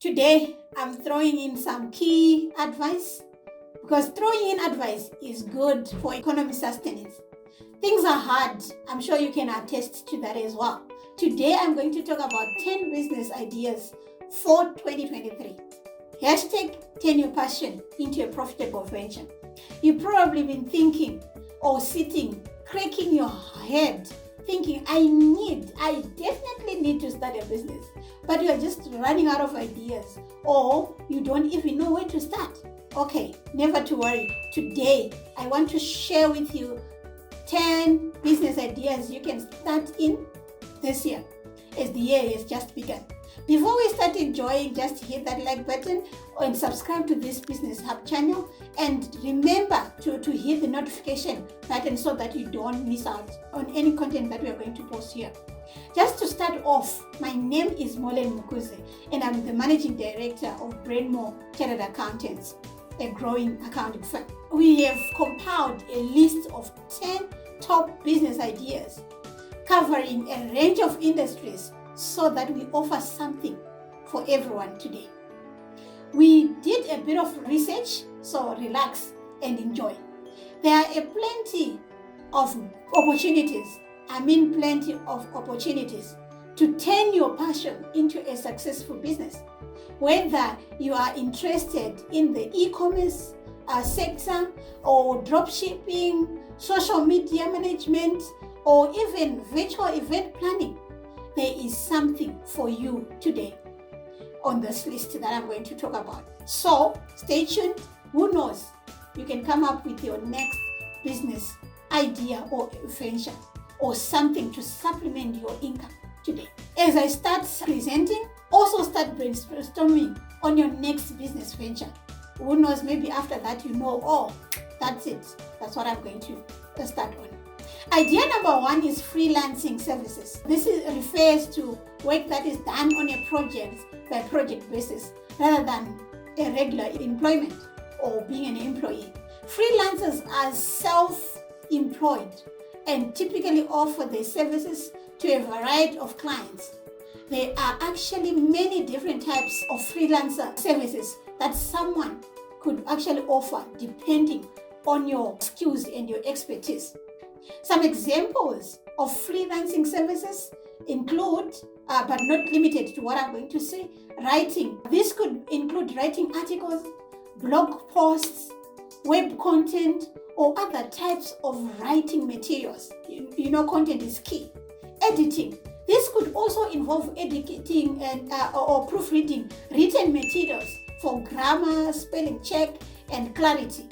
Today, I'm throwing in some key advice because throwing in advice is good for economy sustenance. Things are hard. I'm sure you can attest to that as well. Today, I'm going to talk about 10 business ideas for 2023. Hashtag turn your passion into a profitable venture. You've probably been thinking or sitting, cracking your head, thinking, I definitely need to start a business, but you're just running out of ideas or you don't even know where to start. Okay, never to worry. Today, I want to share with you 10 business ideas you can start in this year as the year has just begun. Before we start enjoying, just hit that like button and subscribe to this Business Hub channel, and remember to hit the notification button so that you don't miss out on any content that we are going to post here. Just to start off, my name is Molen Mukuze and I'm the Managing Director of Brainmore Chartered Accountants, a growing accounting firm. We have compiled a list of 10 top business ideas covering a range of industries so that we offer something for everyone today. We did a bit of research, so relax and enjoy. There are plenty of opportunities to turn your passion into a successful business. Whether you are interested in the e-commerce sector or dropshipping, social media management, or even virtual event planning, there is something for you today on this list that I'm going to talk about. So stay tuned. Who knows? You can come up with your next business idea or venture or something to supplement your income today. As I start presenting, also start brainstorming on your next business venture. Who knows? Maybe after that you know, oh, that's it. That's what I'm going to start on. Idea number one is freelancing services. This refers to work that is done on a project-by-project basis rather than a regular employment or being an employee. Freelancers are self-employed and typically offer their services to a variety of clients. There are actually many different types of freelancer services that someone could actually offer depending on your skills and your expertise. Some examples of freelancing services include, but not limited to what I'm going to say, writing. This could include writing articles, blog posts, web content, or other types of writing materials. You know, content is key. Editing. This could also involve editing and or proofreading written materials for grammar, spelling check, and clarity.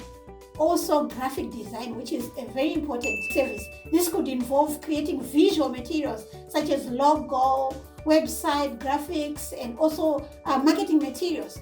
Also graphic design, which is a very important service. This could involve creating visual materials such as logo, website graphics, and also marketing materials.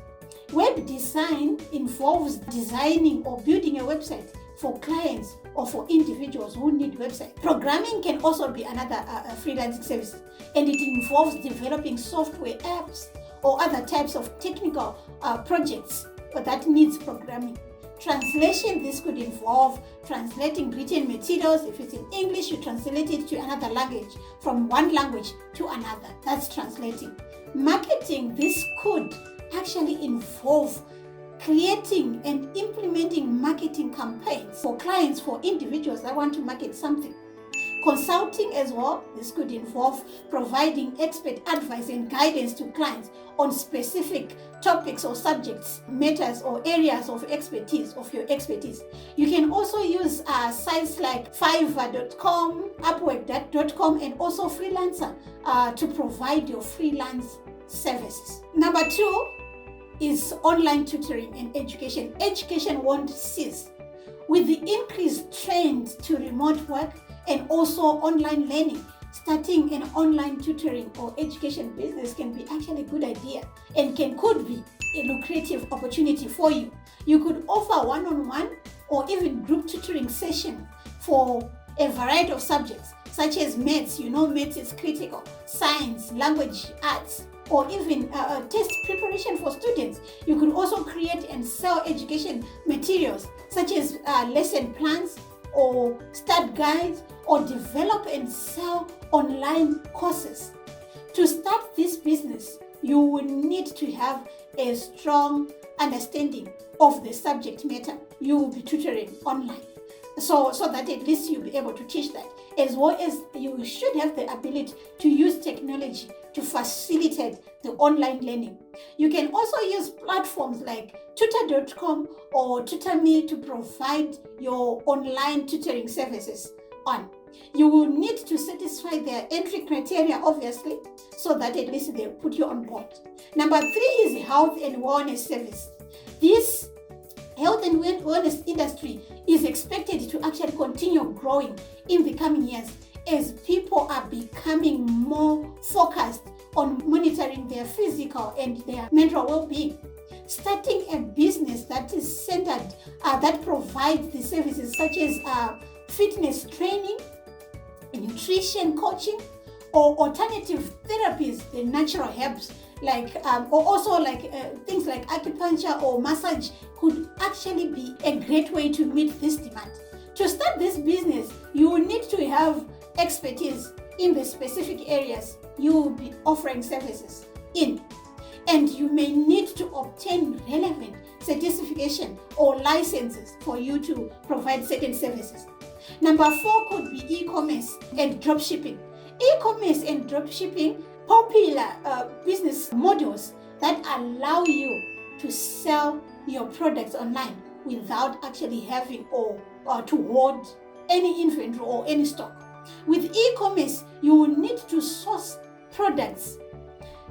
Web design involves designing or building a website for clients or for individuals who need websites. Programming can also be another freelancing service, and it involves developing software apps or other types of technical projects that needs programming. Translation, this could involve translating written materials. If it's in English, you translate it to another language, from one language to another. That's translating. Marketing, this could actually involve creating and implementing marketing campaigns for clients, for individuals that want to market something. Consulting as well, this could involve providing expert advice and guidance to clients on specific topics or subjects, matters or areas of expertise, of your expertise. You can also use sites like Fiverr.com, Upwork.com, and also Freelancer to provide your freelance services. Number two is online tutoring and education. Education won't cease. With the increased trend to remote work and also online learning, starting an online tutoring or education business can be actually a good idea and could be a lucrative opportunity for you. You could offer one-on-one or even group tutoring session for a variety of subjects such as maths. You know, maths is critical, science, language, arts, or even test preparation for students. You could also create and sell education materials such as lesson plans or start guides, or develop and sell online courses. To start this business, you will need to have a strong understanding of the subject matter you will be tutoring online. So that at least you'll be able to teach that, as well as you should have the ability to use technology to facilitate the online learning. You can also use platforms like tutor.com or tutor.me to provide your online tutoring services on. You will need to satisfy their entry criteria, obviously, so that at least they put you on board. Number 3 is health and wellness service. This health and wellness industry is expected to actually continue growing in the coming years as people are becoming more focused on monitoring their physical and their mental well-being. Starting a business that is centered, that provides the services such as fitness training, nutrition coaching, or alternative therapies, the natural herbs, or also things like acupuncture or massage could actually be a great way to meet this demand. To start this business, you will need to have expertise in the specific areas you will be offering services in, and you may need to obtain relevant certification or licenses for you to provide certain services. Number 4 could be e-commerce and dropshipping. E-commerce and dropshipping, popular business models that allow you to sell your products online without actually having or to hold any inventory or any stock. With e-commerce, you will need to source products,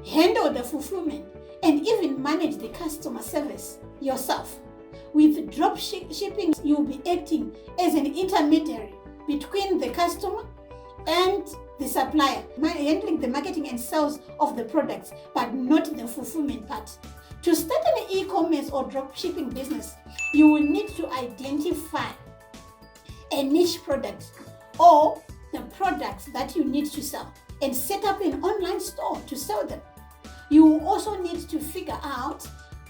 handle the fulfillment, and even manage the customer service yourself. With drop shipping, you'll be acting as an intermediary between the customer and the supplier, handling the marketing and sales of the products, but not the fulfillment part. To start an e-commerce or drop shipping business, you will need to identify a niche product or the products that you need to sell and set up an online store to sell them. You will also need to figure out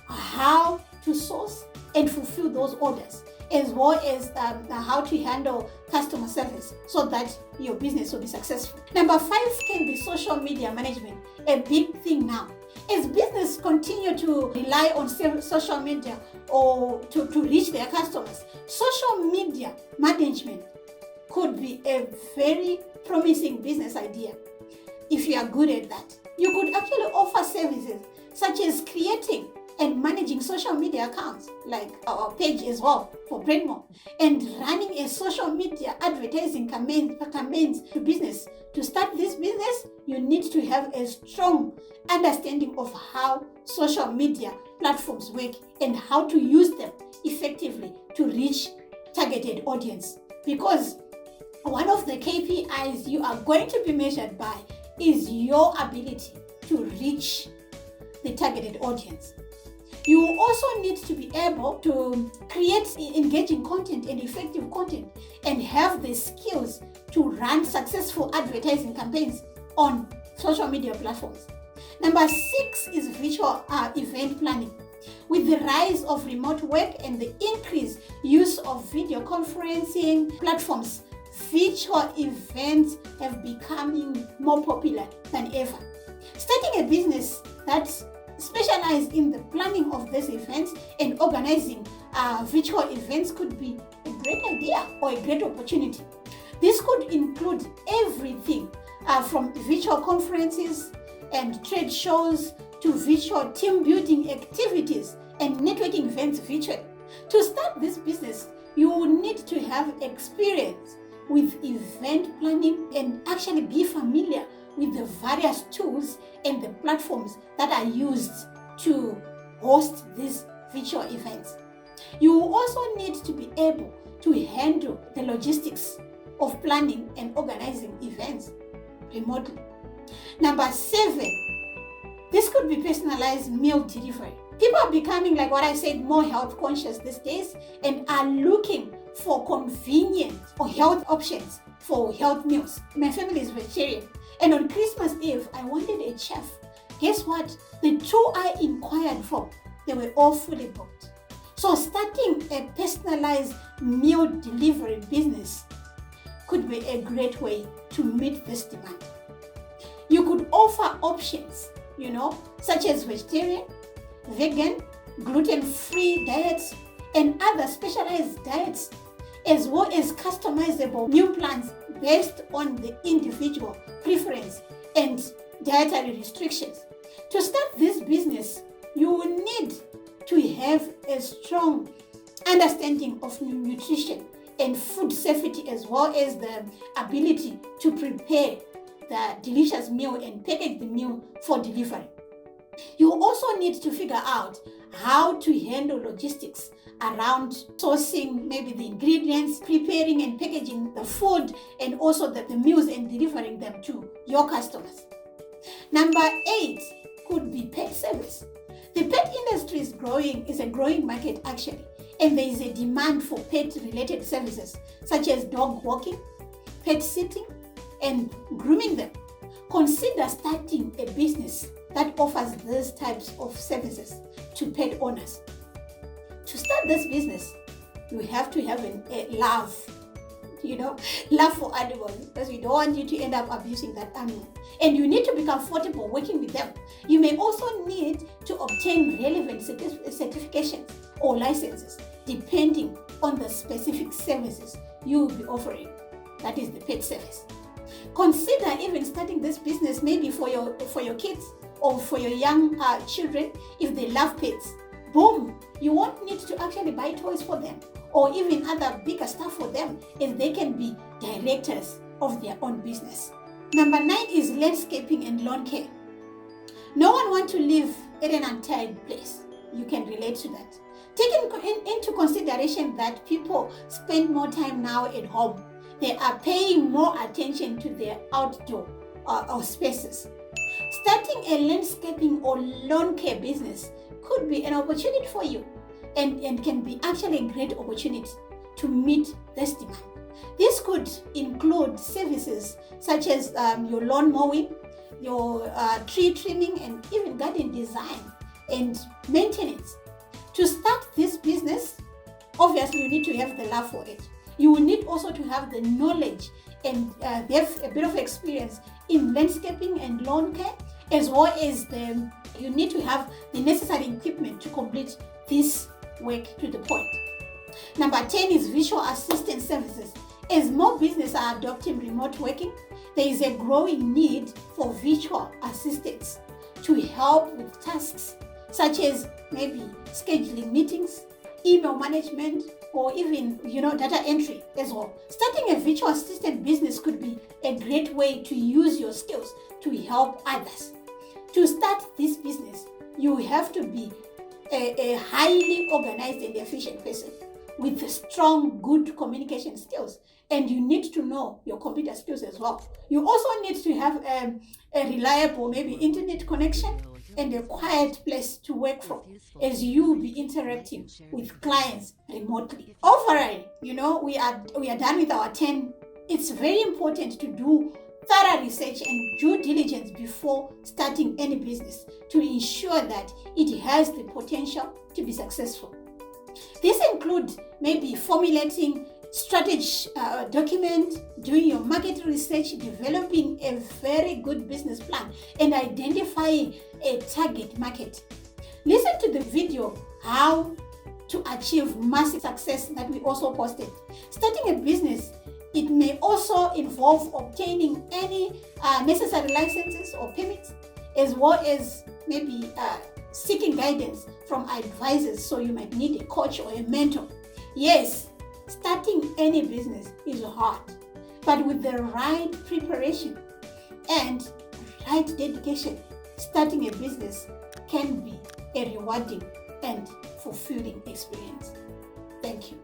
how to source and fulfill those orders, as well as how to handle customer service so that your business will be successful. Number 5 can be social media management, a big thing now. As businesses continue to rely on social media or to reach their customers, social media management could be a very promising business idea. If you are good at that, you could actually offer services such as creating and managing social media accounts, like our page as well for Brainmore, and running a social media advertising campaigns to business. To start this business, you need to have a strong understanding of how social media platforms work and how to use them effectively to reach targeted audience. Because one of the KPIs you are going to be measured by is your ability to reach the targeted audience. You will also need to be able to create engaging content and effective content and have the skills to run successful advertising campaigns on social media platforms. Number 6 is virtual event planning. With the rise of remote work and the increased use of video conferencing platforms, virtual events have become more popular than ever. Starting a business that specialized in the planning of these events and organizing virtual events could be a great idea or a great opportunity. This could include everything from virtual conferences and trade shows to virtual team building activities and networking events virtually. To start this business, you will need to have experience with event planning and actually be familiar with the various tools and the platforms that are used to host these virtual events. You will also need to be able to handle the logistics of planning and organizing events remotely. Number 7, this could be personalized meal delivery. People are becoming, like what I said, more health conscious these days and are looking for convenient or health options for health meals. My family is vegetarian, and on Christmas Eve, I wanted a chef. Guess what? The 2 I inquired for, they were all fully booked. So starting a personalized meal delivery business could be a great way to meet this demand. You could offer options such as vegetarian, vegan, gluten-free diets, and other specialized diets, as well as customizable meal plans based on the individual preference and dietary restrictions. To start this business, you will need to have a strong understanding of nutrition and food safety, as well as the ability to prepare the delicious meal and package the meal for delivery. You also need to figure out how to handle logistics around sourcing maybe the ingredients, preparing and packaging the food, and also the meals and delivering them to your customers. Number 8 could be pet service. The pet industry is a growing market actually, and there is a demand for pet-related services such as dog walking, pet sitting, and grooming them. Consider starting a business that offers these types of services to pet owners. To start this business, you have to have a love for animals, because we don't want you to end up abusing that animal. And you need to be comfortable working with them. You may also need to obtain relevant certifications or licenses depending on the specific services you will be offering. That is the pet service. Consider even starting this business maybe for your kids or for your young children if they love pets. Boom! You won't need to actually buy toys for them or even other bigger stuff for them, and they can be directors of their own business. Number 9 is landscaping and lawn care. No one wants to live in an untidy place. You can relate to that. Taking into consideration that people spend more time now at home, they are paying more attention to their outdoor spaces. Starting a landscaping or lawn care business could be an opportunity for you and can be actually a great opportunity to meet this demand. This could include services such as your lawn mowing, your tree trimming, and even garden design and maintenance. To start this business, obviously you need to have the love for it. You will need also to have the knowledge and have a bit of experience in landscaping and lawn care, as well as you need to have the necessary equipment to complete this work to the point. Number 10 is virtual assistant services. As more businesses are adopting remote working, there is a growing need for virtual assistants to help with tasks such as maybe scheduling meetings, email management, or even data entry as well. Starting a virtual assistant business could be a great way to use your skills to help others. To start this business, you have to be a highly organized and efficient person with strong, good communication skills, and you need to know your computer skills as well. You also need to have a reliable maybe internet connection and a quiet place to work from as you be interacting with clients remotely. Overall, we are done with our 10. It's very important to do thorough research and due diligence before starting any business to ensure that it has the potential to be successful. This includes maybe formulating strategy document, doing your market research, developing a very good business plan, and identifying a target market. Listen to the video how to achieve massive success that we also posted. Starting a business, it may also involve obtaining any necessary licenses or permits, as well as maybe seeking guidance from advisors, so you might need a coach or a mentor. Yes, starting any business is hard, but with the right preparation and right dedication, starting a business can be a rewarding and fulfilling experience. Thank you.